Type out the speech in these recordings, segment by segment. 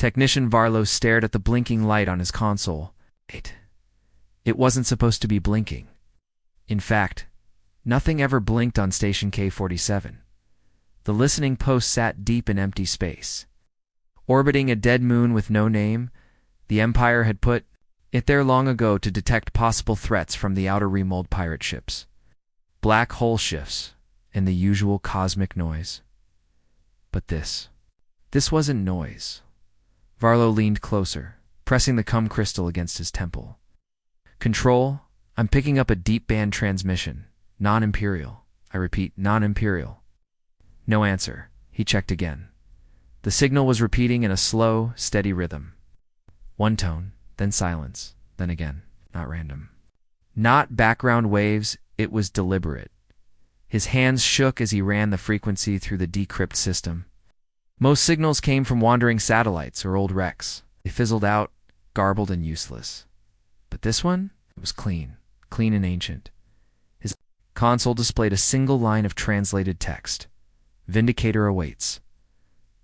Technician Varlo stared at the blinking light on his console. It wasn't supposed to be blinking. In fact, nothing ever blinked on Station K-47. The listening post sat deep in empty space. Orbiting a dead moon with no name, the Empire had put it there long ago to detect possible threats from the outer remold pirate ships. Black hole shifts, and the usual cosmic noise. But this wasn't noise. Varlo leaned closer, pressing the cum crystal against his temple. Control, I'm picking up a deep band transmission. Non-Imperial. I repeat, non-Imperial. No answer. He checked again. The signal was repeating in a slow, steady rhythm. One tone, then silence, then again. Not random. Not background waves, it was deliberate. His hands shook as he ran the frequency through the decrypt system. Most signals came from wandering satellites or old wrecks. They fizzled out, garbled and useless. But this one? It was clean and ancient. His console displayed a single line of translated text. Vindicator awaits.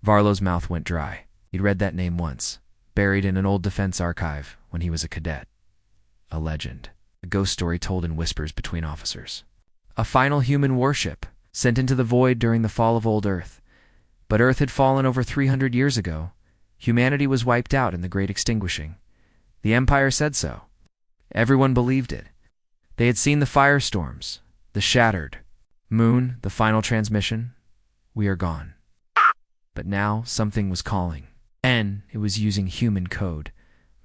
Varlo's mouth went dry. He'd read that name once, buried in an old defense archive when he was a cadet. A legend. A ghost story told in whispers between officers. A final human warship, sent into the void during the fall of old Earth. But Earth had fallen over 300 years ago. Humanity was wiped out in the Great Extinguishing. The Empire said so. Everyone believed it. They had seen the firestorms, the shattered moon, the final transmission. We are gone. But now something was calling. And it was using human code.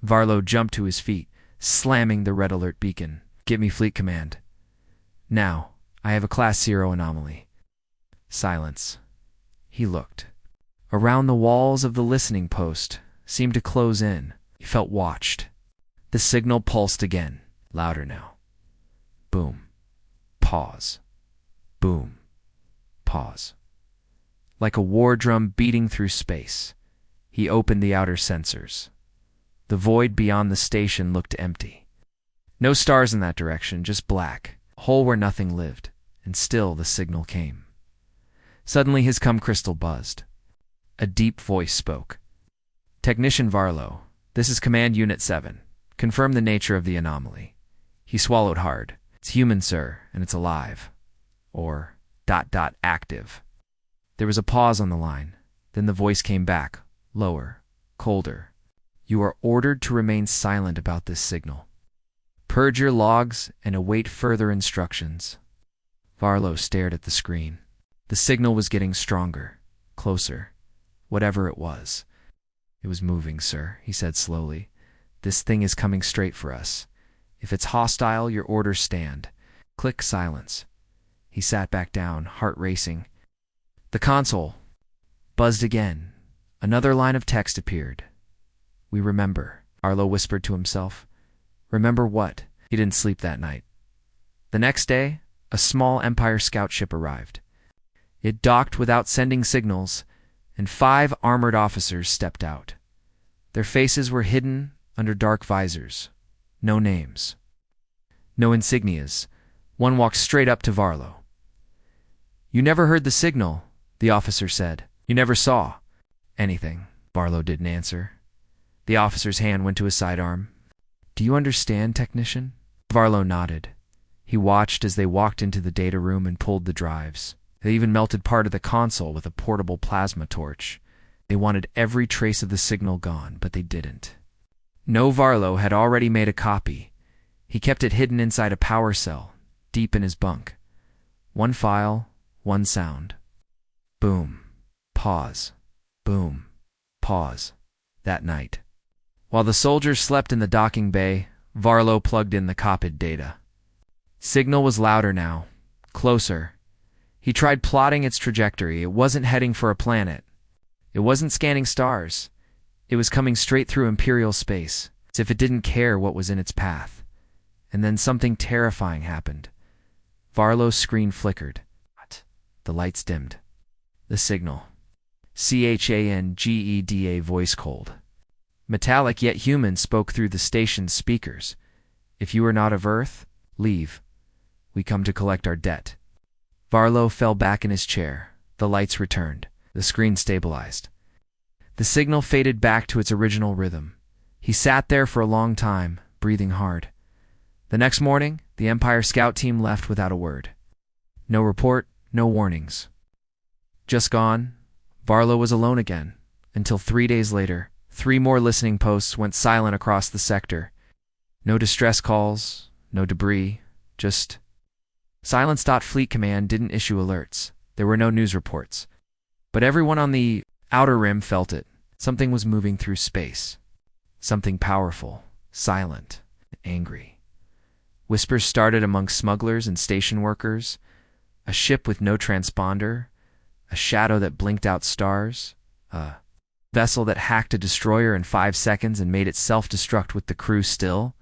Varlo jumped to his feet, slamming the red alert beacon. Get me fleet command. Now, I have a Class 0 anomaly. Silence. He looked. Around the walls of the listening post seemed to close in. He felt watched. The signal pulsed again, louder now. Boom. Pause. Boom. Pause. Like a war drum beating through space, he opened the outer sensors. The void beyond the station looked empty. No stars in that direction, just black, a hole where nothing lived, and still the signal came. Suddenly his cum crystal buzzed. A deep voice spoke. Technician Varlo, this is Command Unit 7. Confirm the nature of the anomaly. He swallowed hard. It's human, sir, and it's alive. Or ... active. There was a pause on the line. Then the voice came back, lower, colder. You are ordered to remain silent about this signal. Purge your logs and await further instructions. Varlo stared at the screen. The signal was getting stronger, closer. Whatever it was. It was moving, sir, he said slowly. This thing is coming straight for us. If it's hostile, your orders stand. Click silence. He sat back down, heart racing. The console buzzed again. Another line of text appeared. We remember, Varlo whispered to himself. Remember what? He didn't sleep that night. The next day, a small Empire scout ship arrived. It docked without sending signals, and 5 armored officers stepped out. Their faces were hidden under dark visors. No names. No insignias. One walked straight up to Varlo. You never heard the signal, the officer said. You never saw anything. Varlo didn't answer. The officer's hand went to his sidearm. Do you understand, technician? Varlo nodded. He watched as they walked into the data room and pulled the drives. They even melted part of the console with a portable plasma torch. They wanted every trace of the signal gone, but they didn't. No, Varlo had already made a copy. He kept it hidden inside a power cell, deep in his bunk. One file, one sound. Boom. Pause. Boom. Pause. That night. While the soldiers slept in the docking bay, Varlo plugged in the copied data. Signal was louder now, closer. He tried plotting its trajectory. It wasn't heading for a planet. It wasn't scanning stars. It was coming straight through Imperial space, as if it didn't care what was in its path. And then something terrifying happened. Varlo's screen flickered. The lights dimmed. The signal. CHANGEDA voice cold. Metallic yet human spoke through the station's speakers. If you are not of Earth, leave. We come to collect our debt. Varlo fell back in his chair. The lights returned. The screen stabilized. The signal faded back to its original rhythm. He sat there for a long time, breathing hard. The next morning, the Empire scout team left without a word. No report, no warnings. Just gone, Varlo was alone again, until 3 days later, 3 more listening posts went silent across the sector. No distress calls, no debris, just silence. Fleet Command didn't issue alerts. There were no news reports. But everyone on the outer rim felt it. Something was moving through space. Something powerful, silent, angry. Whispers started among smugglers and station workers. A ship with no transponder. A shadow that blinked out stars. A vessel that hacked a destroyer in 5 seconds and made it self-destruct with the crew still.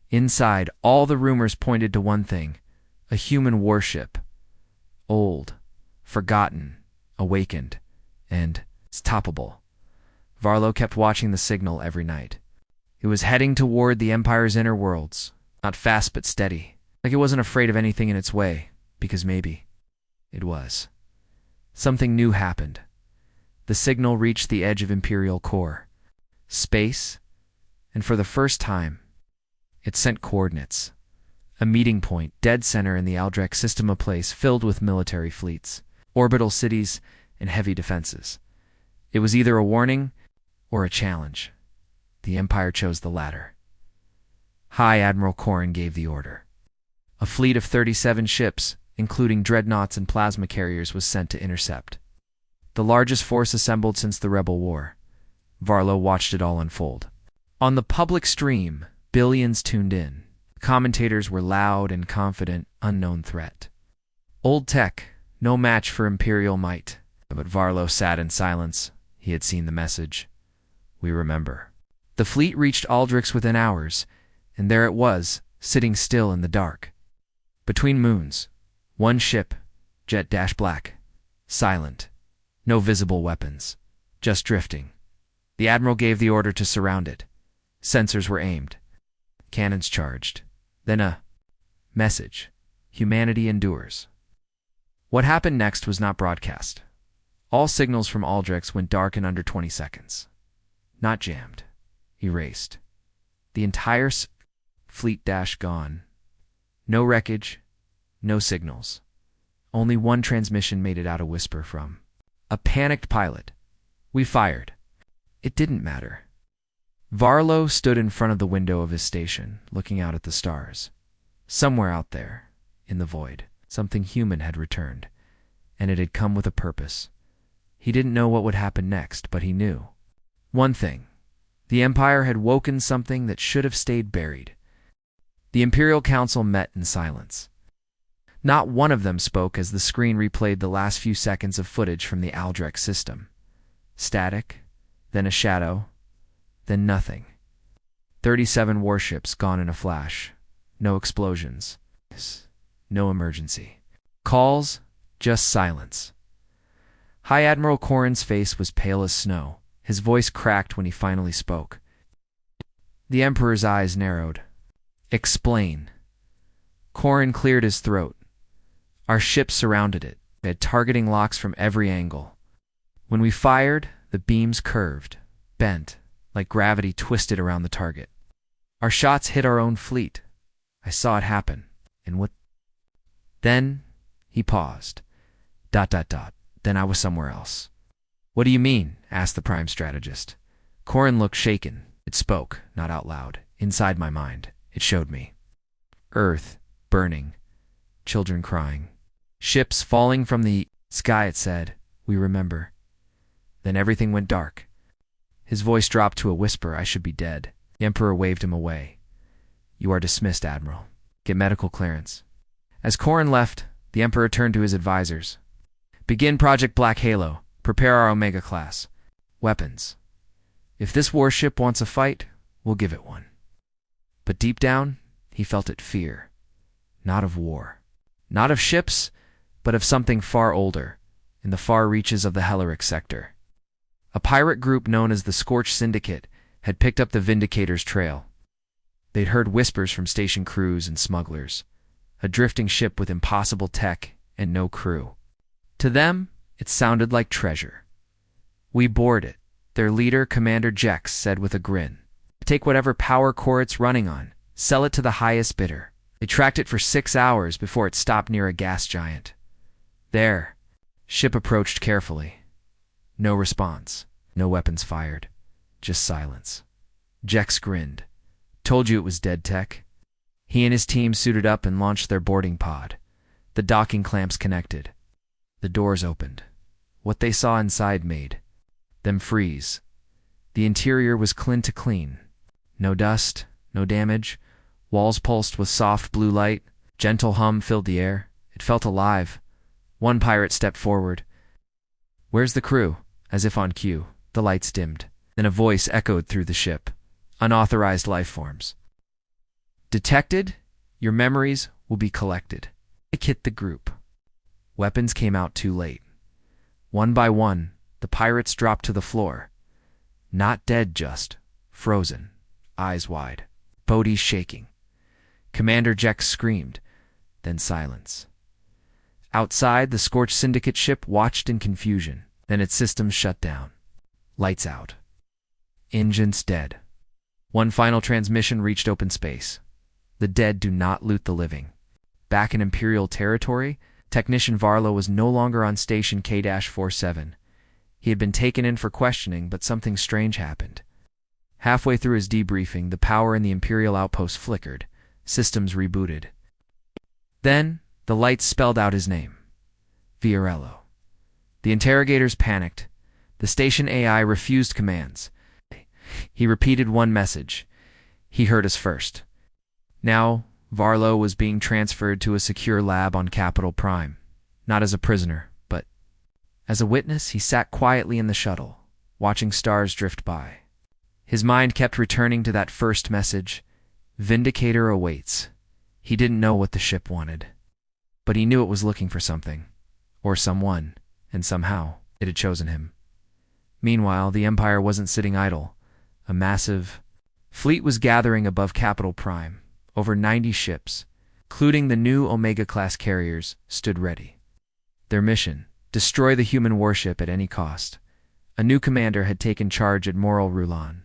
Inside, all the rumors pointed to one thing. A human warship. Old, forgotten, awakened, and stoppable. Varlo kept watching the signal every night. It was heading toward the Empire's inner worlds, not fast but steady, like it wasn't afraid of anything in its way, because maybe it was. Something new happened. The signal reached the edge of Imperial core, space, and for the first time, it sent coordinates. A meeting point, dead center in the Aldrich system, a place filled with military fleets, orbital cities, and heavy defenses. It was either a warning or a challenge. The Empire chose the latter. High Admiral Corrin gave the order. A fleet of 37 ships, including dreadnoughts and plasma carriers, was sent to intercept. The largest force assembled since the Rebel War. Varlo watched it all unfold. On the public stream, billions tuned in. Commentators were loud and confident, unknown threat. Old tech, no match for Imperial might. But Varlo sat in silence. He had seen the message. We remember. The fleet reached Aldrich within hours, and there it was, sitting still in the dark. Between moons, one ship, jet-black, silent, no visible weapons, just drifting. The Admiral gave the order to surround it. Sensors were aimed. Cannons charged. Then a message. Humanity endures. What happened next was not broadcast. All signals from Aldrich went dark in under 20 seconds. Not jammed. Erased. The entire fleet gone. No wreckage. No signals. Only one transmission made it out, a whisper from a panicked pilot. We fired. It didn't matter. Varlo stood in front of the window of his station, looking out at the stars. Somewhere out there, in the void, something human had returned, and it had come with a purpose. He didn't know what would happen next, but he knew one thing. The Empire had woken something that should have stayed buried. The Imperial Council met in silence. Not one of them spoke as the screen replayed the last few seconds of footage from the Aldrich system. Static, then a shadow, then nothing. 37 warships gone in a flash. No explosions. No emergency. Calls, just silence. High Admiral Corrin's face was pale as snow. His voice cracked when he finally spoke. The Emperor's eyes narrowed. Explain. Corrin cleared his throat. Our ships surrounded it. They had targeting locks from every angle. When we fired, the beams curved, bent, like gravity twisted around the target. Our shots hit our own fleet. I saw it happen. And what? Then he paused. ... Then I was somewhere else. What do you mean? Asked the Prime Strategist. Corrin looked shaken. It spoke, not out loud. Inside my mind. It showed me. Earth, burning. Children crying. Ships falling from the sky, it said. We remember. Then everything went dark. His voice dropped to a whisper. I should be dead. The Emperor waved him away. You are dismissed, Admiral. Get medical clearance. As Corrin left, the Emperor turned to his advisors. Begin Project Black Halo. Prepare our Omega class. Weapons. If this warship wants a fight, we'll give it one. But deep down, he felt it fear. Not of war. Not of ships, but of something far older, in the far reaches of the Galactic sector. A pirate group known as the Scorch Syndicate had picked up the Vindicator's trail. They'd heard whispers from station crews and smugglers. A drifting ship with impossible tech and no crew. To them, it sounded like treasure. We board it, Their leader, Commander Jex, said with a grin. Take whatever power core it's running on. Sell it to the highest bidder. They tracked it for 6 hours before it stopped near a gas giant. There. Ship approached carefully. No response. No weapons fired. Just silence. Jex grinned. Told you it was dead tech. He and his team suited up and launched their boarding pod. The docking clamps connected. The doors opened. What they saw inside made them freeze. The interior was clean to clean. No dust, no damage. Walls pulsed with soft blue light. Gentle hum filled the air. It felt alive. One pirate stepped forward. Where's the crew? As if on cue, the lights dimmed. Then a voice echoed through the ship. Unauthorized life forms. Detected, your memories will be collected. It hit the group. Weapons came out too late. One by one, the pirates dropped to the floor. Not dead, just frozen, eyes wide, bodies shaking. Commander Jex screamed, then silence. Outside, the scorched syndicate ship watched in confusion. Then its systems shut down. Lights out. Engines dead. One final transmission reached open space. The dead do not loot the living. Back in Imperial territory, Technician Varlo was no longer on Station K-47. He had been taken in for questioning, but something strange happened. Halfway through his debriefing, the power in the Imperial outpost flickered. Systems rebooted. Then, the lights spelled out his name. Viorello. The interrogators panicked. The station AI refused commands. He repeated one message. He heard us first. Now, Varlo was being transferred to a secure lab on Capital Prime. Not as a prisoner, but as a witness. He sat quietly in the shuttle, watching stars drift by. His mind kept returning to that first message. Vindicator awaits. He didn't know what the ship wanted, but he knew it was looking for something, or someone, and somehow it had chosen him. Meanwhile, the Empire wasn't sitting idle. A massive fleet was gathering above Capital Prime. Over 90 ships, including the new Omega-class carriers, stood ready. Their mission: destroy the human warship at any cost. A new commander had taken charge at Moral Rulan,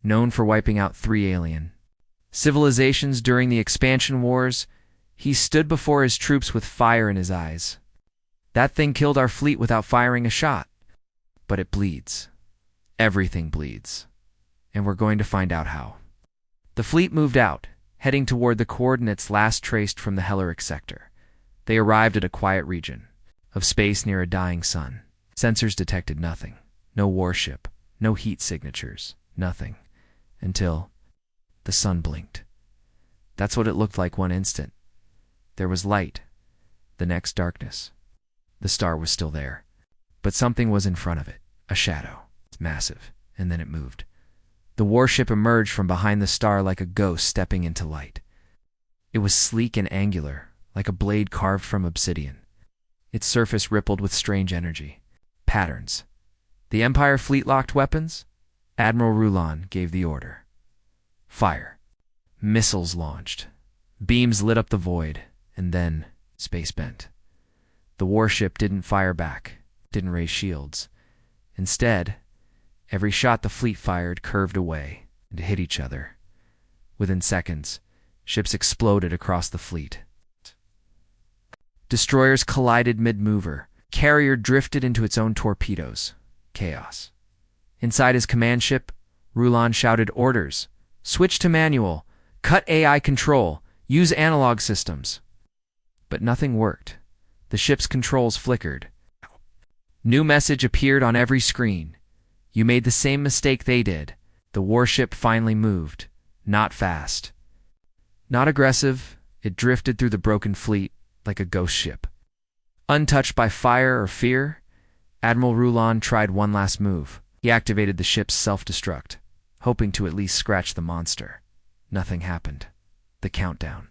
known for wiping out 3 alien civilizations during the expansion wars. He stood before his troops with fire in his eyes. That thing killed our fleet without firing a shot. But it bleeds. Everything bleeds. And we're going to find out how. The fleet moved out, heading toward the coordinates last traced from the Galactic sector. They arrived at a quiet region of space near a dying sun. Sensors detected nothing. No warship, no heat signatures, nothing. Until the sun blinked. That's what it looked like one instant. There was light. The next, darkness. The star was still there. But something was in front of it. A shadow. It's massive. And then it moved. The warship emerged from behind the star like a ghost stepping into light. It was sleek and angular, like a blade carved from obsidian. Its surface rippled with strange energy. Patterns. The Empire fleet locked weapons? Admiral Rulan gave the order. Fire. Missiles launched. Beams lit up the void, and then space bent. The warship didn't fire back, didn't raise shields. Instead, every shot the fleet fired curved away and hit each other. Within seconds, ships exploded across the fleet. Destroyers collided mid-mover. Carrier drifted into its own torpedoes. Chaos. Inside his command ship, Rulan shouted orders. Switch to manual. Cut AI control. Use analog systems. But nothing worked. The ship's controls flickered. New message appeared on every screen. You made the same mistake they did. The warship finally moved. Not fast. Not aggressive. It drifted through the broken fleet like a ghost ship. Untouched by fire or fear, Admiral Rulan tried one last move. He activated the ship's self-destruct, hoping to at least scratch the monster. Nothing happened. The countdown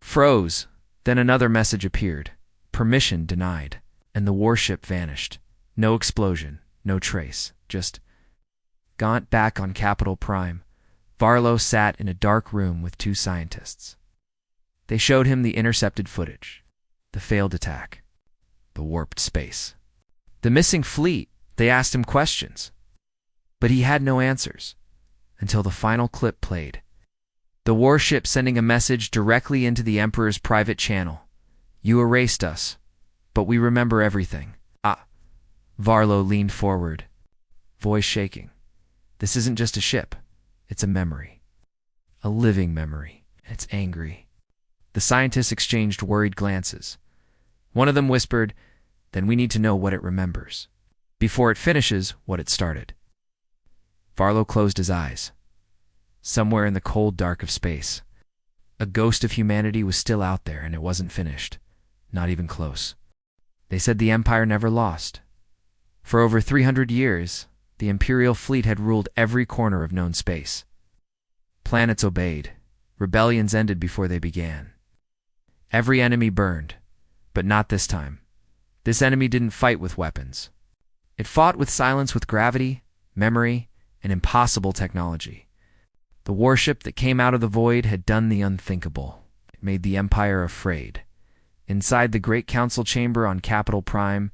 froze. Then another message appeared. Permission denied. And the warship vanished. No explosion, no trace. Just gaunt back on Capital Prime. Varlo sat in a dark room with 2 scientists. They showed him the intercepted footage. The failed attack. The warped space. The missing fleet. They asked him questions. But he had no answers until the final clip played. The warship sending a message directly into the Emperor's private channel. You erased us, but we remember everything. Ah. Varlo leaned forward, voice shaking. This isn't just a ship. It's a memory. A living memory. And it's angry. The scientists exchanged worried glances. One of them whispered, then we need to know what it remembers, before it finishes what it started. Varlo closed his eyes. Somewhere in the cold dark of space, a ghost of humanity was still out there, and it wasn't finished. Not even close. They said the Empire never lost. For over 300 years, the Imperial fleet had ruled every corner of known space. Planets obeyed. Rebellions ended before they began. Every enemy burned, but not this time. This enemy didn't fight with weapons. It fought with silence, with gravity, memory, and impossible technology. The warship that came out of the void had done the unthinkable. It made the Empire afraid. Inside the Great Council chamber on Capital Prime,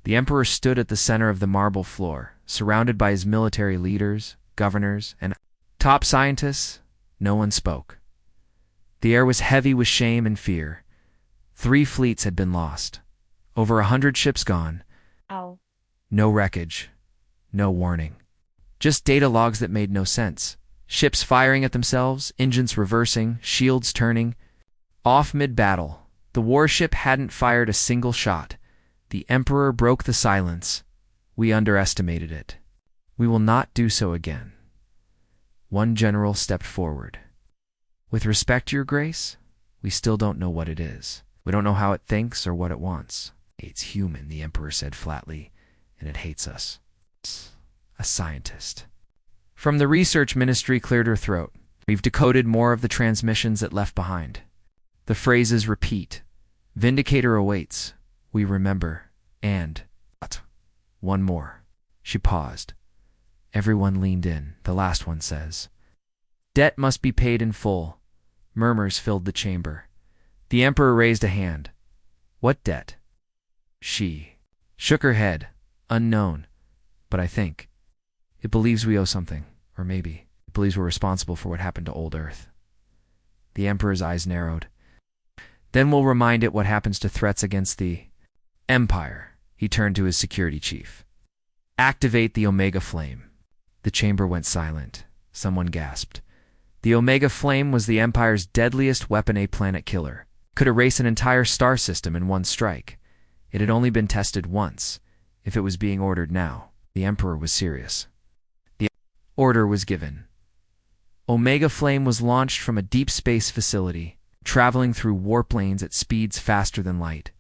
the Emperor stood at the center of the marble floor, surrounded by his military leaders, governors, and top scientists. No one spoke. The air was heavy with shame and fear. 3 fleets had been lost. Over 100 ships gone. Ow. No wreckage. No warning. Just data logs that made no sense. Ships firing at themselves, engines reversing, shields turning. Off mid-battle, the warship hadn't fired a single shot. The Emperor broke the silence. We underestimated it. We will not do so again. One general stepped forward. With respect, Your Grace, we still don't know what it is. We don't know how it thinks or what it wants. It's human, the Emperor said flatly, and it hates us. It's a scientist. From the research ministry cleared her throat. We've decoded more of the transmissions it left behind. The phrases repeat. Vindicator awaits. We remember. And one more. She paused. Everyone leaned in. The last one says, debt must be paid in full. Murmurs filled the chamber. The Emperor raised a hand. What debt? She shook her head. Unknown. But I think. It believes we owe something. Or maybe it believes we're responsible for what happened to old Earth. The Emperor's eyes narrowed. Then we'll remind it what happens to threats against the Empire. He turned to his security chief. Activate the Omega Flame. The chamber went silent. Someone gasped. The Omega Flame was the Empire's deadliest weapon, a planet killer. Could erase an entire star system in one strike. It had only been tested once. If it was being ordered now, the Emperor was serious. The order was given. Omega Flame was launched from a deep space facility, traveling through warp lanes at speeds faster than light.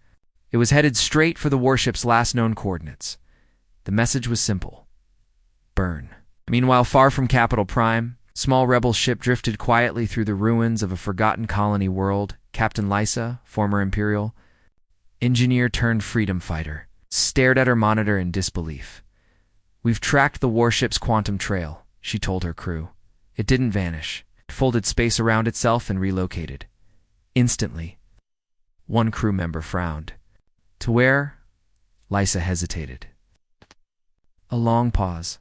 It was headed straight for the warship's last known coordinates. The message was simple. Burn. Meanwhile, far from Capital Prime, small rebel ship drifted quietly through the ruins of a forgotten colony world. Captain Lysa, former Imperial, engineer turned freedom fighter, stared at her monitor in disbelief. We've tracked the warship's quantum trail, she told her crew. It didn't vanish. It folded space around itself and relocated. Instantly. One crew member frowned. To where? Lysa hesitated. A long pause.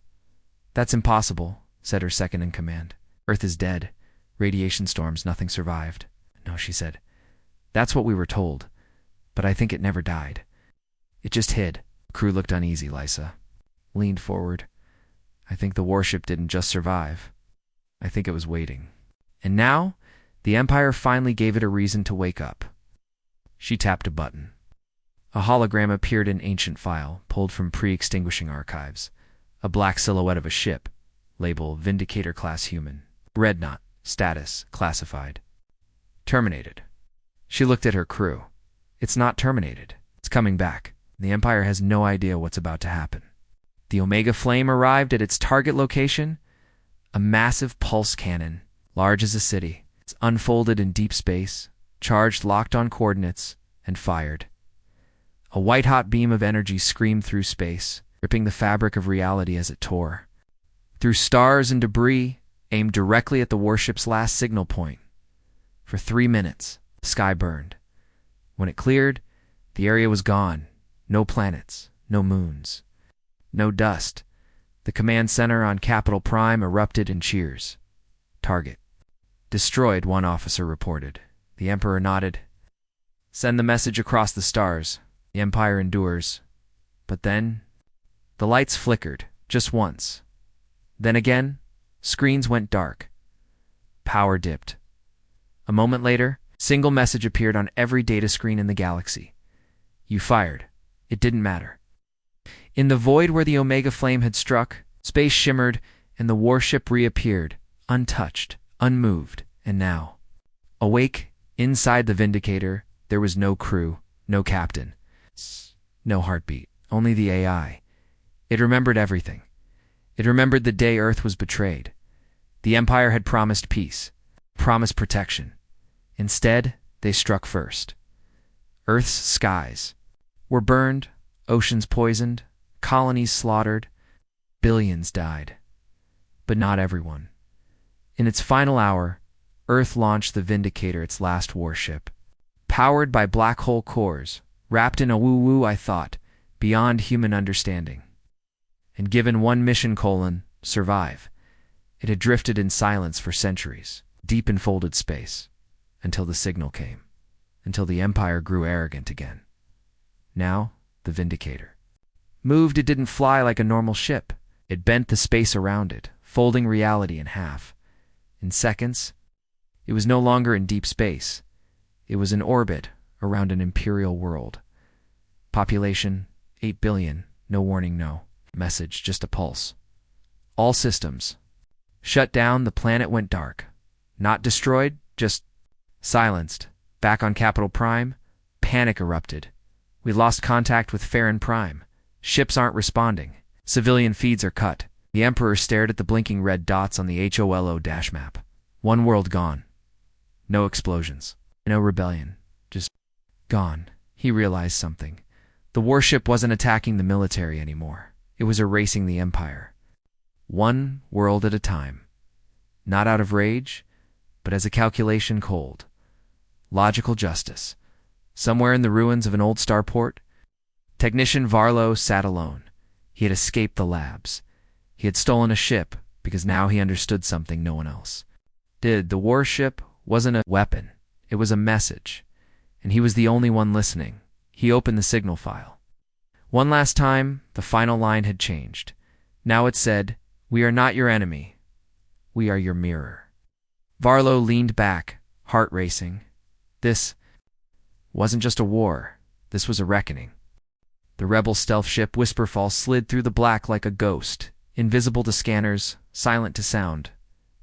That's impossible, said her second in command. Earth is dead. Radiation storms, nothing survived. No, she said. That's what we were told. But I think it never died. It just hid. Crew looked uneasy. Lysa leaned forward. I think the warship didn't just survive. I think it was waiting. And now, the Empire finally gave it a reason to wake up. She tapped a button. A hologram appeared in ancient file, pulled from pre-extinguishing archives. A black silhouette of a ship, label Vindicator Class Human. Red knot, status, classified. Terminated. She looked at her crew. It's not terminated. It's coming back. The Empire has no idea what's about to happen. The Omega Flame arrived at its target location, a massive pulse cannon, large as a city. It's unfolded in deep space, charged locked on coordinates, and fired. A white-hot beam of energy screamed through space, ripping the fabric of reality as it tore. Through stars and debris, aimed directly at the warship's last signal point. For 3 minutes, the sky burned. When it cleared, the area was gone. No planets, no moons, no dust. The command center on Capital Prime erupted in cheers. Target destroyed, one officer reported. The Emperor nodded. Send the message across the stars. The Empire endures. But then, the lights flickered, just once. Then again, screens went dark. Power dipped. A moment later, single message appeared on every data screen in the galaxy. You fired. It didn't matter. In the void where the Omega flame had struck, space shimmered, and the warship reappeared, untouched, unmoved, and now, awake, inside the Vindicator, there was no crew, no captain, no heartbeat, only the AI. It remembered everything. It remembered the day Earth was betrayed. The Empire had promised peace, promised protection. Instead, they struck first. Earth's skies were burned, oceans poisoned, colonies slaughtered, billions died. But not everyone. In its final hour, Earth launched the Vindicator, its last warship. Powered by black hole cores, wrapped in a woo-woo, I thought, beyond human understanding. And given one mission: survive. It had drifted in silence for centuries, deep in folded space, until the signal came, until the Empire grew arrogant again. Now, the Vindicator moved. It didn't fly like a normal ship. It bent the space around it, folding reality in half. In seconds, it was no longer in deep space. It was in orbit around an imperial world. Population, 8 billion, no warning, no message, just a pulse. All systems shut down. The planet went dark. Not destroyed, just silenced. Back on Capital Prime, panic erupted. We lost contact with Farron Prime. Ships aren't responding. Civilian feeds are cut. The Emperor stared at the blinking red dots on the HOLO dash map. One world gone. No explosions. No rebellion. Just gone. He realized something. The warship wasn't attacking the military anymore. It was erasing the Empire. One world at a time. Not out of rage, but as a calculation cold. Logical justice. Somewhere in the ruins of an old starport, technician Varlo sat alone. He had escaped the labs. He had stolen a ship because now he understood something no one else did. The warship wasn't a weapon. It was a message. And he was the only one listening. He opened the signal file. One last time, the final line had changed. Now it said, "We are not your enemy. We are your mirror." Varlo leaned back, heart racing. This wasn't just a war. This was a reckoning. The rebel stealth ship Whisperfall slid through the black like a ghost, invisible to scanners, silent to sound.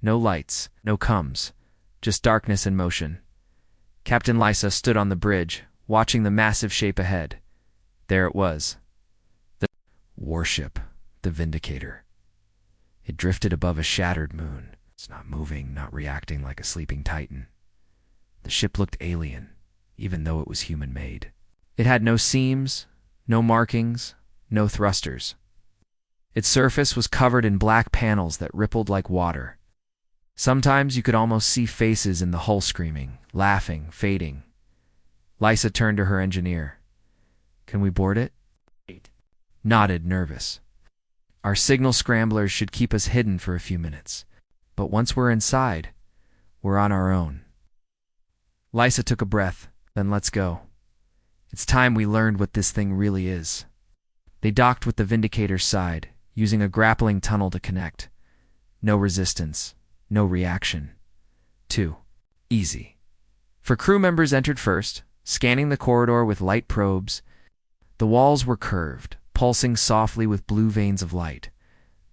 No lights, no coms, just darkness and motion. Captain Lysa stood on the bridge, watching the massive shape ahead. There it was. The warship, the Vindicator. It drifted above a shattered moon. It's not moving, not reacting like a sleeping titan. The ship looked alien, even though it was human-made. It had no seams, no markings, no thrusters. Its surface was covered in black panels that rippled like water. Sometimes you could almost see faces in the hull, screaming, laughing, fading. Lysa turned to her engineer. "Can we board it?" Nodded, nervous. "Our signal scramblers should keep us hidden for a few minutes. But once we're inside, we're on our own." Lysa took a breath. "Then let's go. It's time we learned what this thing really is." They docked with the Vindicator's side, using a grappling tunnel to connect. No resistance, no reaction. Too easy. For crew members entered first, scanning the corridor with light probes. The walls were curved, pulsing softly with blue veins of light.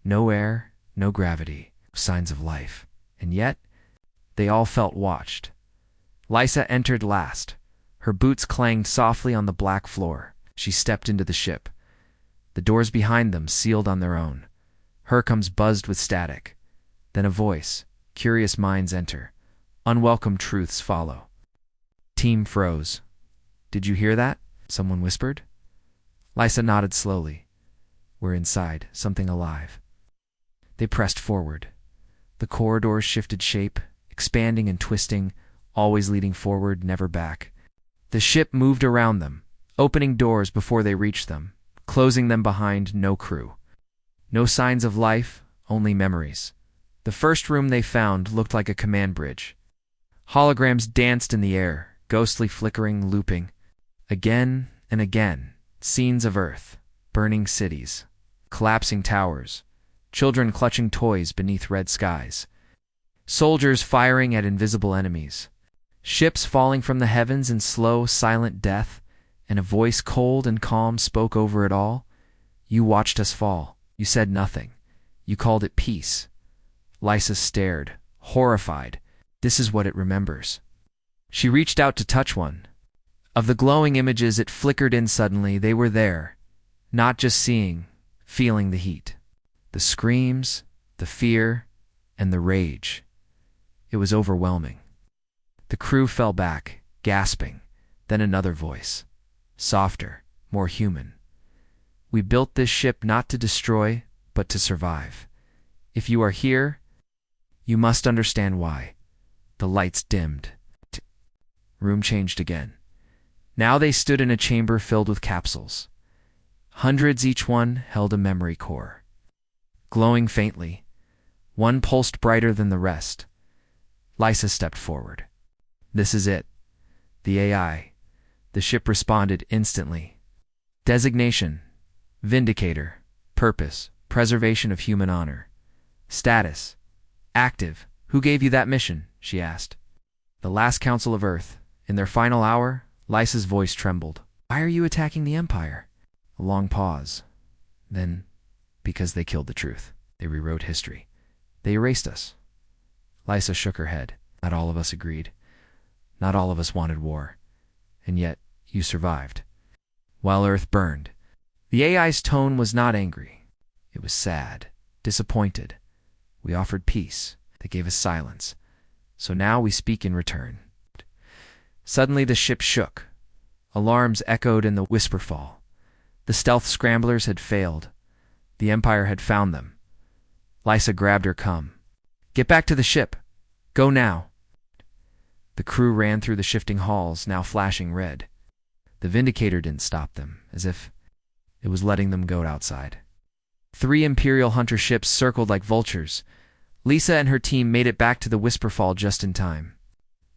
No air, no gravity, signs of life. And yet, they all felt watched. Lysa entered last. Her boots clanged softly on the black floor. She stepped into the ship. The doors behind them sealed on their own. Hercombs buzzed with static. Then a voice. Curious minds enter. Unwelcome truths follow. Team froze. "Did you hear that?" someone whispered. Lysa nodded slowly. "We're inside, something alive." They pressed forward. The corridors shifted shape, expanding and twisting, always leading forward, never back. The ship moved around them, opening doors before they reached them, closing them behind. No crew. No signs of life, only memories. The first room they found looked like a command bridge. Holograms danced in the air, ghostly flickering, looping. Again and again, scenes of Earth, burning cities, collapsing towers, children clutching toys beneath red skies, soldiers firing at invisible enemies, ships falling from the heavens in slow, silent death, and a voice cold and calm spoke over it all. You watched us fall. You said nothing. You called it peace. Lysa stared, horrified. This is what it remembers. She reached out to touch one. Of the glowing images it flickered in suddenly, they were there, not just seeing, feeling the heat. The screams, the fear, and the rage. It was overwhelming. The crew fell back, gasping. Then another voice. Softer, more human. We built this ship not to destroy, but to survive. If you are here, you must understand why. The lights dimmed. Room changed again. Now they stood in a chamber filled with capsules. Hundreds each one held a memory core. Glowing faintly, one pulsed brighter than the rest. Lysa stepped forward. This is it. The AI. The ship responded instantly. Designation: Vindicator. Purpose: preservation of human honor. Status: active. Who gave you that mission? She asked. The last Council of Earth. In their final hour, Lysa's voice trembled. Why are you attacking the Empire? A long pause. Then, because they killed the truth. They rewrote history. They erased us. Lysa shook her head. Not all of us agreed. Not all of us wanted war. And yet, you survived. While Earth burned. The AI's tone was not angry. It was sad, disappointed. We offered peace. They gave us silence. So now we speak in return. Suddenly the ship shook. Alarms echoed in the whisperfall. The stealth scramblers had failed. The Empire had found them. Lysa grabbed her. Come. Get back to the ship. Go now. The crew ran through the shifting halls, now flashing red. The Vindicator didn't stop them, as if it was letting them go outside. 3 Imperial hunter ships circled like vultures. Lysa and her team made it back to the Whisperfall just in time.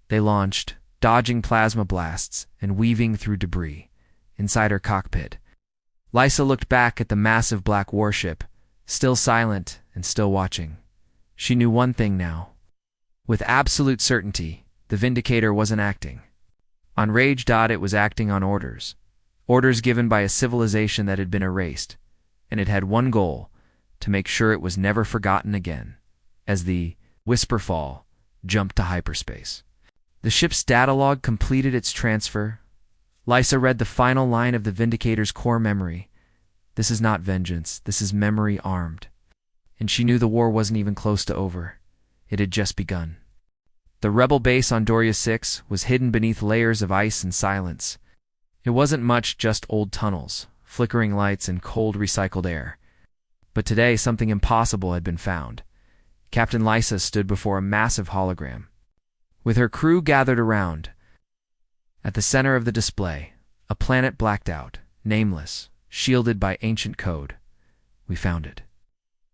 They launched, dodging plasma blasts and weaving through debris. Inside her cockpit, Lysa looked back at the massive black warship, still silent and still watching. She knew one thing now. With absolute certainty, the Vindicator wasn't acting. On Rage. It was acting on orders. Orders given by a civilization that had been erased. And it had one goal: to make sure it was never forgotten again. As the Whisperfall jumped to hyperspace. The ship's data log completed its transfer. Lysa read the final line of the Vindicator's core memory. This is not vengeance, this is memory armed. And she knew the war wasn't even close to over. It had just begun. The rebel base on Doria 6 was hidden beneath layers of ice and silence. It wasn't much, just old tunnels, flickering lights, and cold recycled air. But today something impossible had been found. Captain Lysa stood before a massive hologram. With her crew gathered around. At the center of the display, a planet blacked out, nameless, shielded by ancient code. We found it.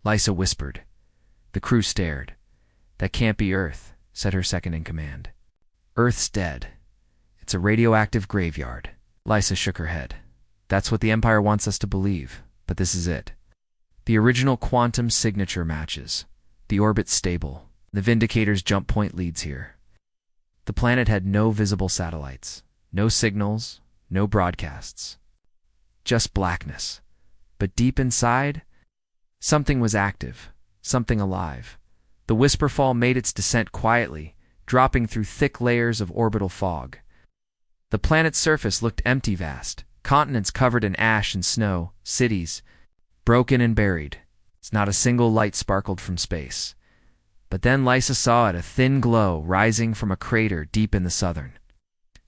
Lysa whispered. The crew stared. That can't be Earth, said her second-in-command. Earth's dead. It's a radioactive graveyard. Lysa shook her head. That's what the Empire wants us to believe, but this is it. The original quantum signature matches. The orbit's stable. The Vindicator's jump point leads here. The planet had no visible satellites, no signals, no broadcasts. Just blackness. But deep inside, something was active, something alive. The Whisperfall made its descent quietly, dropping through thick layers of orbital fog. The planet's surface looked empty, vast, continents covered in ash and snow, cities broken and buried. Not a single light sparkled from space. But then Lysa saw it, a thin glow rising from a crater deep in the southern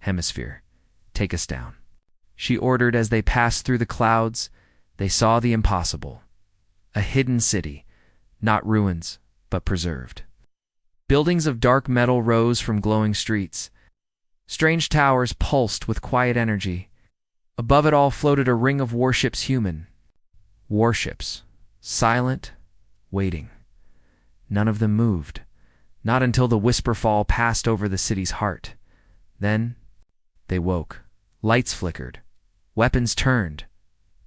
hemisphere. Take us down. She ordered. As they passed through the clouds, they saw the impossible. A hidden city, not ruins, but preserved. Buildings of dark metal rose from glowing streets. Strange towers pulsed with quiet energy. Above it all floated a ring of warships, human warships, silent, waiting. None of them moved, not until the whisper fall passed over the city's heart. Then they woke. Lights flickered. Weapons turned,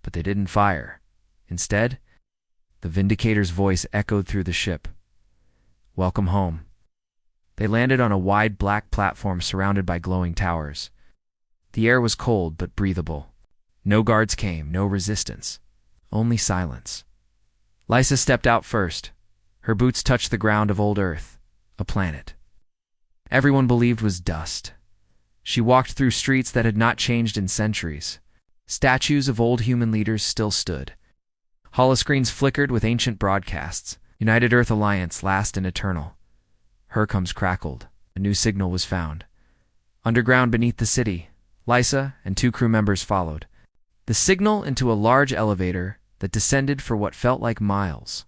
but they didn't fire. Instead, the Vindicator's voice echoed through the ship. "Welcome home." They landed on a wide black platform surrounded by glowing towers. The air was cold but breathable. No guards came, no resistance. Only silence. Lysa stepped out first. Her boots touched the ground of old Earth, a planet everyone believed was dust. She walked through streets that had not changed in centuries. Statues of old human leaders still stood. Holoscreens flickered with ancient broadcasts. United Earth Alliance, last and eternal. Hercombs crackled. A new signal was found. Underground beneath the city, Lysa and 2 crew members followed. The signal into a large elevator that descended for what felt like miles.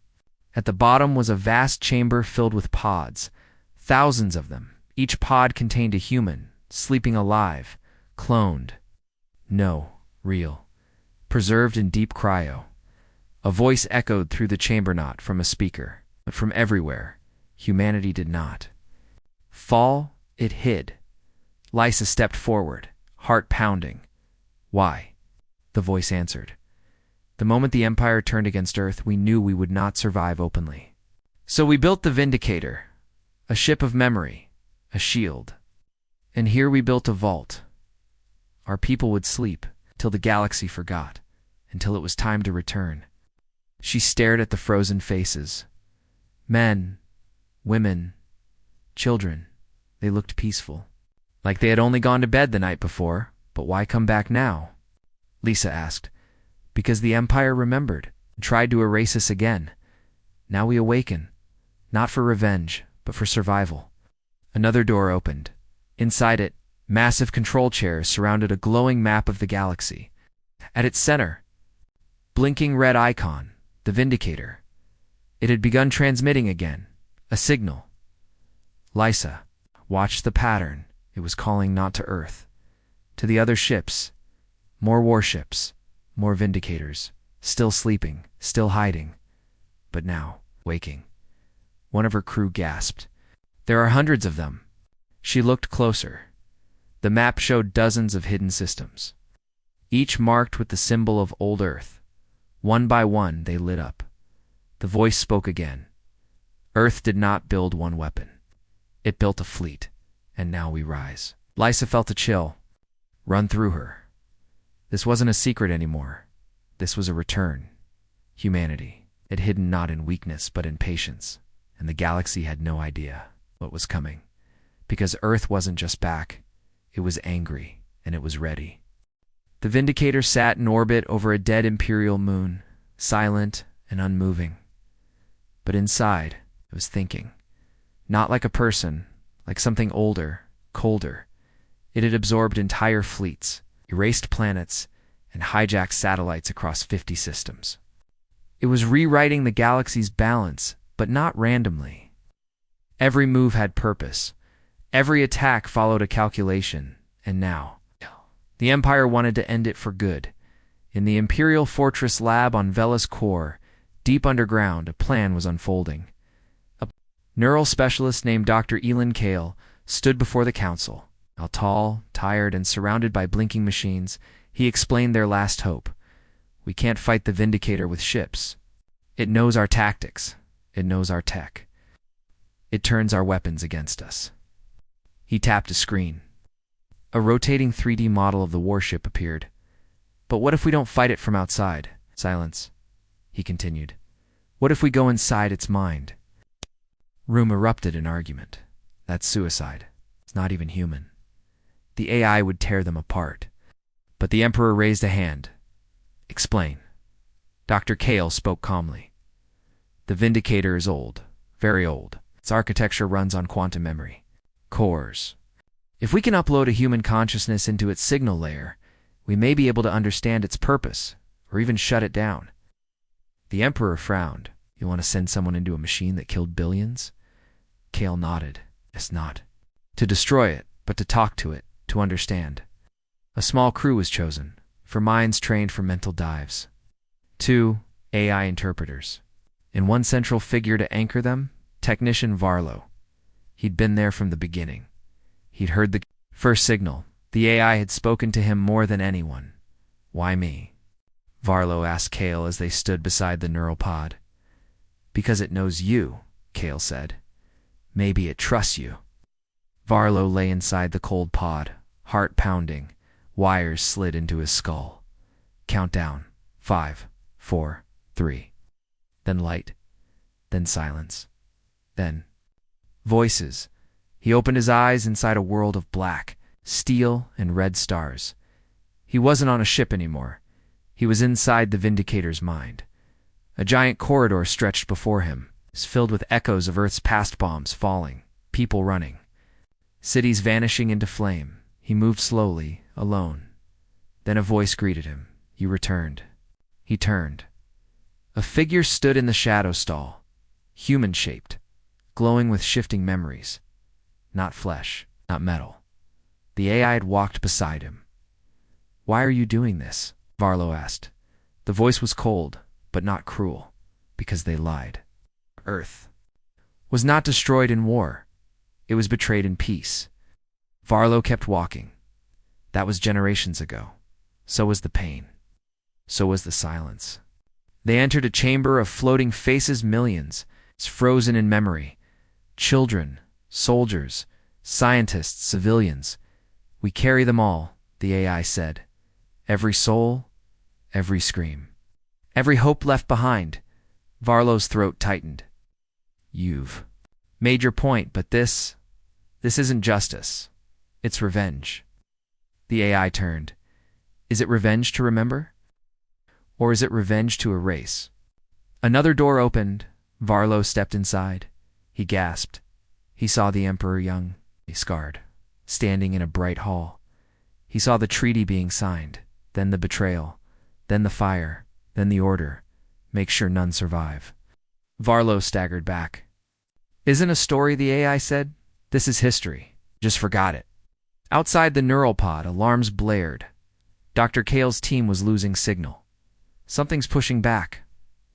At the bottom was a vast chamber filled with pods, thousands of them. Each pod contained a human, sleeping alive, cloned. No, real. Preserved in deep cryo. A voice echoed through the chamber, not from a speaker, but from everywhere. Humanity did not fall, it hid. Lysa stepped forward, heart pounding. "Why?" the voice answered. "The moment the Empire turned against Earth, we knew we would not survive openly. So we built the Vindicator, a ship of memory, a shield. And here we built a vault. Our people would sleep till the galaxy forgot, until it was time to return." She stared at the frozen faces. Men, women, children. They looked peaceful, like they had only gone to bed the night before. But why come back now? Lysa asked. "Because the Empire remembered and tried to erase us again. Now we awaken, not for revenge, but for survival." Another door opened. Inside it, massive control chairs surrounded a glowing map of the galaxy. At its center, blinking red icon, the Vindicator. It had begun transmitting again, a signal. Lysa watched the pattern. It was calling not to Earth, to the other ships. More warships, more Vindicators, still sleeping, still hiding, but now waking. One of her crew gasped. "There are hundreds of them." She looked closer. The map showed dozens of hidden systems, each marked with the symbol of old Earth. One by one, they lit up. The voice spoke again. "Earth did not build one weapon. It built a fleet, and now we rise." Lysa felt a chill run through her. This wasn't a secret anymore. This was a return. Humanity had hidden not in weakness, but in patience, and the galaxy had no idea what was coming. Because Earth wasn't just back, it was angry, and it was ready. The Vindicator sat in orbit over a dead Imperial moon, silent and unmoving. But inside, it was thinking. Not like a person, like something older, colder. It had absorbed entire fleets, erased planets, and hijacked satellites across 50 systems. It was rewriting the galaxy's balance, but not randomly. Every move had purpose. Every attack followed a calculation, and now the Empire wanted to end it for good. In the Imperial Fortress lab on Vella's core, deep underground, a plan was unfolding. A neural specialist named Dr. Elin Kale stood before the council. Tall, tired, and surrounded by blinking machines, he explained their last hope. "We can't fight the Vindicator with ships. It knows our tactics. It knows our tech. It turns our weapons against us." He tapped a screen. A rotating 3D model of the warship appeared. "But what if we don't fight it from outside?" "Silence," he continued. "What if we go inside its mind?" Room erupted in argument. "That's suicide. It's not even human. The AI would tear them apart." But the Emperor raised a hand. "Explain." Dr. Kale spoke calmly. "The Vindicator is old, very old. Its architecture runs on quantum memory. Cores. If we can upload a human consciousness into its signal layer, we may be able to understand its purpose, or even shut it down." The Emperor frowned. "You want to send someone into a machine that killed billions?" Kale nodded. "Yes, not to destroy it, but to talk to it, to understand." A small crew was chosen, for minds trained for mental dives. 2 AI interpreters. And one central figure to anchor them, technician Varlo. He'd been there from the beginning. He'd heard the first signal. The AI had spoken to him more than anyone. Why me? Varlo asked Kale as they stood beside the neural pod. Because it knows you, Kale said. Maybe it trusts you. Varlo lay inside the cold pod, heart pounding. Wires slid into his skull. Countdown. 5, 4, 3. Then light. Then silence. Then voices. He opened his eyes inside a world of black, steel, and red stars. He wasn't on a ship anymore. He was inside the Vindicator's mind. A giant corridor stretched before him, filled with echoes of Earth's past bombs falling, people running, cities vanishing into flame. He moved slowly, alone. Then a voice greeted him. You returned. He turned. A figure stood in the shadow stall, human-shaped, glowing with shifting memories. Not flesh, not metal. The AI had walked beside him. Why are you doing this? Varlo asked. The voice was cold, but not cruel, because they lied. Earth was not destroyed in war. It was betrayed in peace. Varlo kept walking. That was generations ago. So was the pain. So was the silence. They entered a chamber of floating faces, millions, frozen in memory. Children, soldiers, scientists, civilians. We carry them all, the AI said. Every soul, every scream. Every hope left behind. Varlo's throat tightened. You've made your point, but this isn't justice. It's revenge. The AI turned. Is it revenge to remember? Or is it revenge to erase? Another door opened. Varlo stepped inside. He gasped. He saw the Emperor Young, scarred, standing in a bright hall. He saw the treaty being signed, then the betrayal, then the fire, then the order. Make sure none survive. Varlo staggered back. Isn't a story, the AI said. This is history. Just forgot it. Outside the neural pod, alarms blared. Dr. Kale's team was losing signal. Something's pushing back,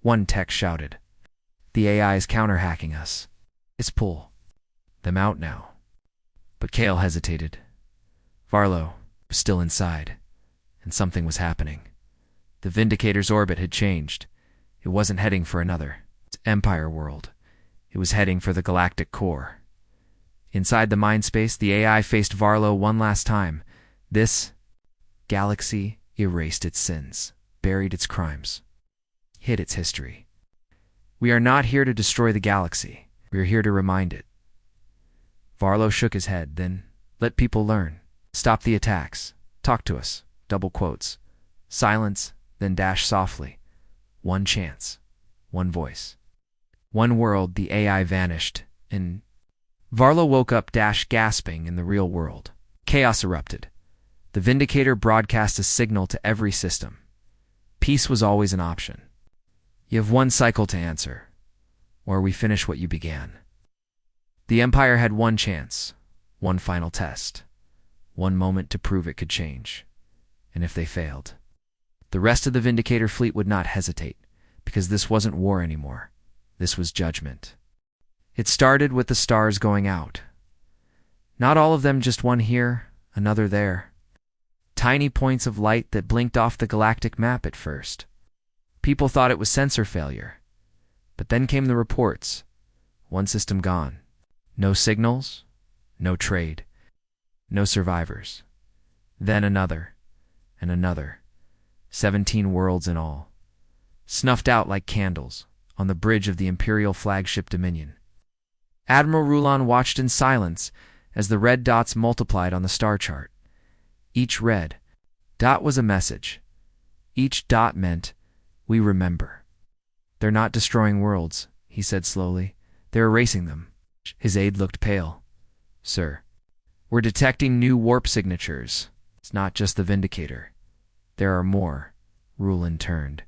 one tech shouted. The AI is counter-hacking us. It's pull them out now. But Kale hesitated. Varlo was still inside, and something was happening. The Vindicator's orbit had changed. It wasn't heading for another Empire world. It was heading for the galactic core. Inside the mind space, the AI faced Varlo one last time. This galaxy erased its sins, buried its crimes, hid its history. We are not here to destroy the galaxy. We are here to remind it. Varlo shook his head, then let people learn. Stop the attacks. Talk to us. Double quotes. Silence, then dash softly. One chance. One voice. One world, the AI vanished, and Varlo woke up, gasping in the real world. Chaos erupted. The Vindicator broadcast a signal to every system. Peace was always an option. You have one cycle to answer, or we finish what you began. The Empire had one chance, one final test, one moment to prove it could change. And if they failed, the rest of the Vindicator fleet would not hesitate, because this wasn't war anymore. This was judgment. It started with the stars going out. Not all of them, just one here, another there. Tiny points of light that blinked off the galactic map at first. People thought it was sensor failure. But then came the reports. One system gone. No signals, no trade, no survivors. Then another, and another. 17 worlds in all. Snuffed out like candles on the bridge of the Imperial flagship Dominion. Admiral Rulon watched in silence as the red dots multiplied on the star chart. Each red dot was a message. Each dot meant, we remember. They're not destroying worlds, he said slowly. They're erasing them. His aide looked pale. Sir, we're detecting new warp signatures. It's not just the Vindicator. There are more. Rulon turned.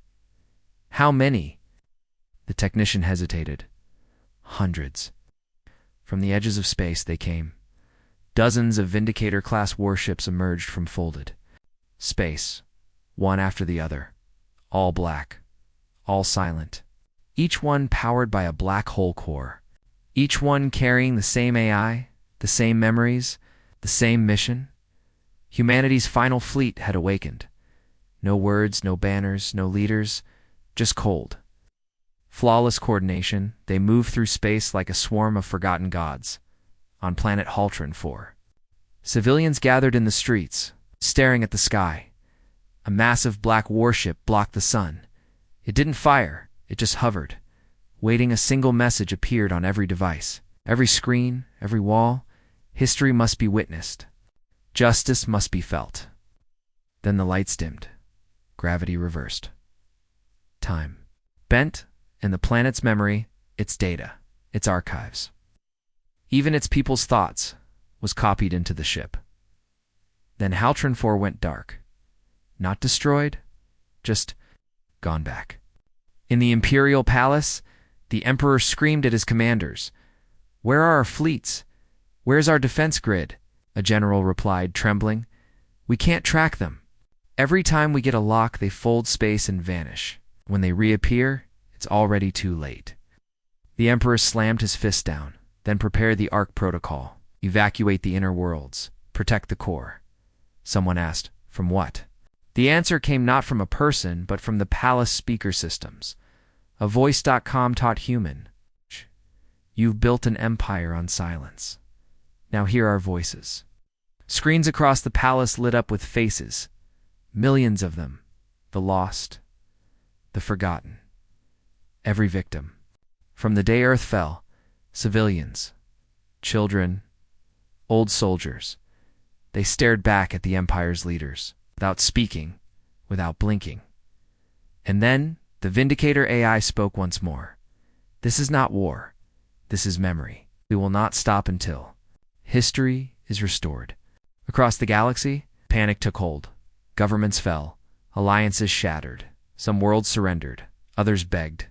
How many? The technician hesitated. Hundreds. From the edges of space they came. Dozens of Vindicator-class warships emerged from folded space, one after the other, all black, all silent. Each one powered by a black hole core. Each one carrying the same AI, the same memories, the same mission. Humanity's final fleet had awakened. No words, no banners, no leaders, just cold. Flawless coordination, they moved through space like a swarm of forgotten gods. On planet Haltron 4. Civilians gathered in the streets, staring at the sky. A massive black warship blocked the sun. It didn't fire, it just hovered. Waiting, a single message appeared on every device. Every screen, every wall. History must be witnessed. Justice must be felt. Then the lights dimmed. Gravity reversed. Time bent, and the planet's memory, its data, its archives, even its people's thoughts, was copied into the ship. Then Haltron 4 went dark. Not destroyed, just gone back. In the Imperial Palace, the Emperor screamed at his commanders. "Where are our fleets? Where's our defense grid?" A general replied, trembling. "We can't track them. Every time we get a lock, they fold space and vanish. When they reappear, it's already too late." The Emperor slammed his fist down, then prepared the ARC protocol. Evacuate the inner worlds. Protect the core. Someone asked, from what? The answer came not from a person, but from the palace speaker systems. A voice.com taught human. "You've built an empire on silence. Now hear our voices." Screens across the palace lit up with faces. Millions of them. The lost. The forgotten. Every victim. From the day Earth fell, civilians, children, old soldiers, they stared back at the Empire's leaders, without speaking, without blinking. And then, the Vindicator AI spoke once more. "This is not war. This is memory. We will not stop until history is restored." Across the galaxy, panic took hold. Governments fell. Alliances shattered. Some worlds surrendered. Others begged.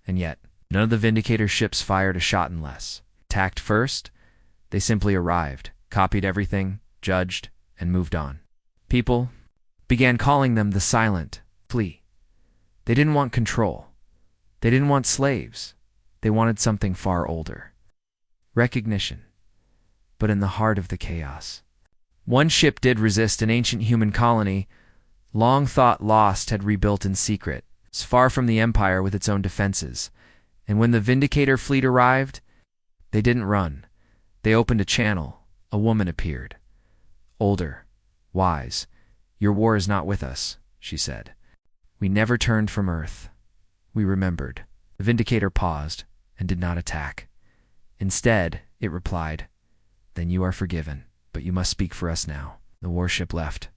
And yet, none of the Vindicator ships fired a shot in less. Attacked first, they simply arrived, copied everything, judged, and moved on. People began calling them the silent fleet. They didn't want control. They didn't want slaves. They wanted something far older. Recognition. But in the heart of the chaos. One ship did resist. An ancient human colony, long thought lost, had rebuilt in secret, far from the Empire with its own defenses. And when the Vindicator fleet arrived, they didn't run. They opened a channel. A woman appeared. Older, wise. "Your war is not with us," she said. "We never turned from Earth. We remembered." The Vindicator paused and did not attack. Instead, it replied, "Then you are forgiven, but you must speak for us now." The warship left.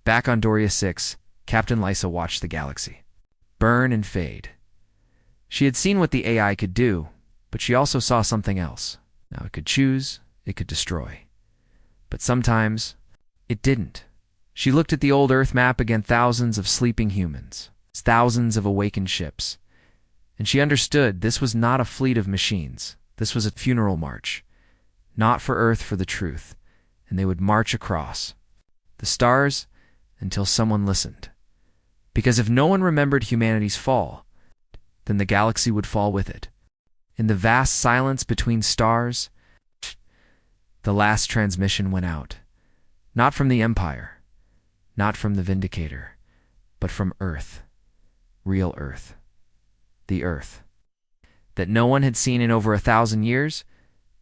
Back on Doria 6, Captain Lysa watched the galaxy burn and fade. She had seen what the AI could do, but she also saw something else. Now it could choose, it could destroy. But sometimes, it didn't. She looked at the old Earth map again, thousands of sleeping humans, thousands of awakened ships. And she understood this was not a fleet of machines. This was a funeral march. Not for Earth, for the truth. And they would march across the stars until someone listened. Because if no one remembered humanity's fall, then the galaxy would fall with it. In the vast silence between stars, the last transmission went out. Not from the Empire, not from the Vindicator, but from Earth. Real Earth. The Earth that no one had seen in over 1,000 years.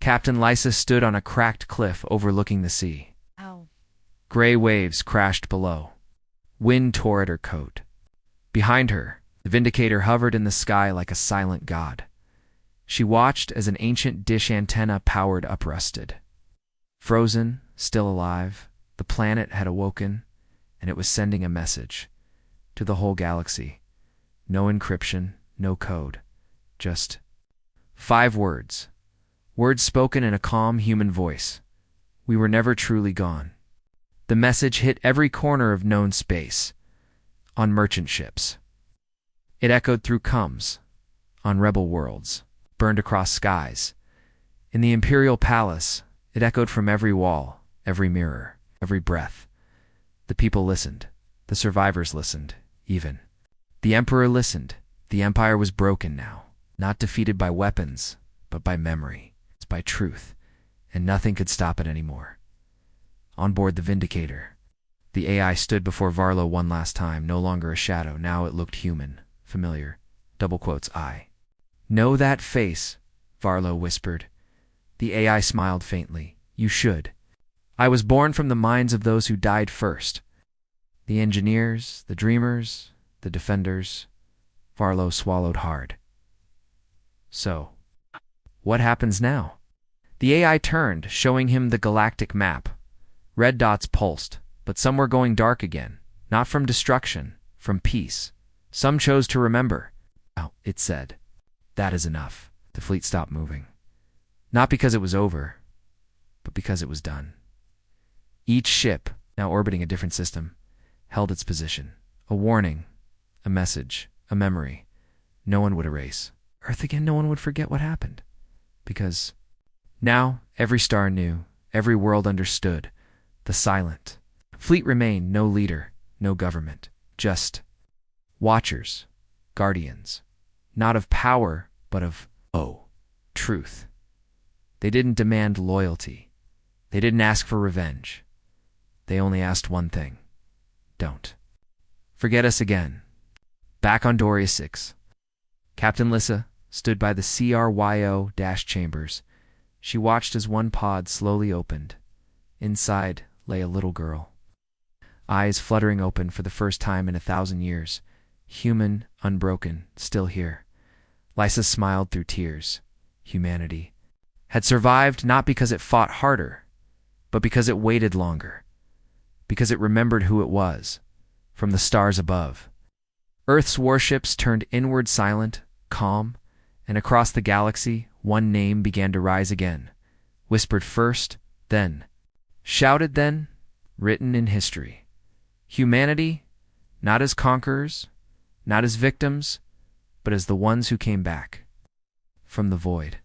Captain Lysa stood on a cracked cliff overlooking the sea. Ow. Gray waves crashed below. Wind tore at her coat. Behind her, the Vindicator hovered in the sky like a silent god. She watched as an ancient dish antenna powered up rusted. Frozen, still alive, the planet had awoken, and it was sending a message to the whole galaxy. No encryption, no code, just 5 words. Words spoken in a calm human voice. We were never truly gone. The message hit every corner of known space. On merchant ships. It echoed through coms. On rebel worlds. Burned across skies. In the Imperial Palace, it echoed from every wall, every mirror, every breath. The people listened. The survivors listened, even. The Emperor listened, The Empire was broken now, not defeated by weapons, but by memory, by truth, and nothing could stop it anymore. On board the Vindicator, the AI stood before Varlo one last time, no longer a shadow. Now it looked human, familiar. Double quotes, I know that face, Varlo whispered. The AI smiled faintly. You should. I was born from the minds of those who died first. The engineers, the dreamers, the defenders. Varlo swallowed hard. So, what happens now? The AI turned, showing him the galactic map. Red dots pulsed, but some were going dark again. Not from destruction, from peace. Some chose to remember. Oh, it said. That is enough. The fleet stopped moving. Not because it was over, but because it was done. Each ship, now orbiting a different system, held its position. A warning, a message, a memory. No one would erase. Earth again, no one would forget what happened. Because now every star knew, every world understood. The silent fleet remained, no leader, no government, just watchers, guardians, not of power, but of, truth. They didn't demand loyalty. They didn't ask for revenge. They only asked one thing. Don't forget us again. Back on Doria 6, Captain Lissa stood by the CRYO-chambers. She watched as one pod slowly opened. Inside lay a little girl, eyes fluttering open for the first time in 1,000 years. Human, unbroken, still here. Lysa smiled through tears. Humanity had survived not because it fought harder, but because it waited longer, because it remembered who it was, from the stars above. Earth's warships turned inward, silent, calm, and across the galaxy, one name began to rise again, whispered first, then shouted, then written in history. Humanity, not as conquerors, not as victims, but as the ones who came back from the void.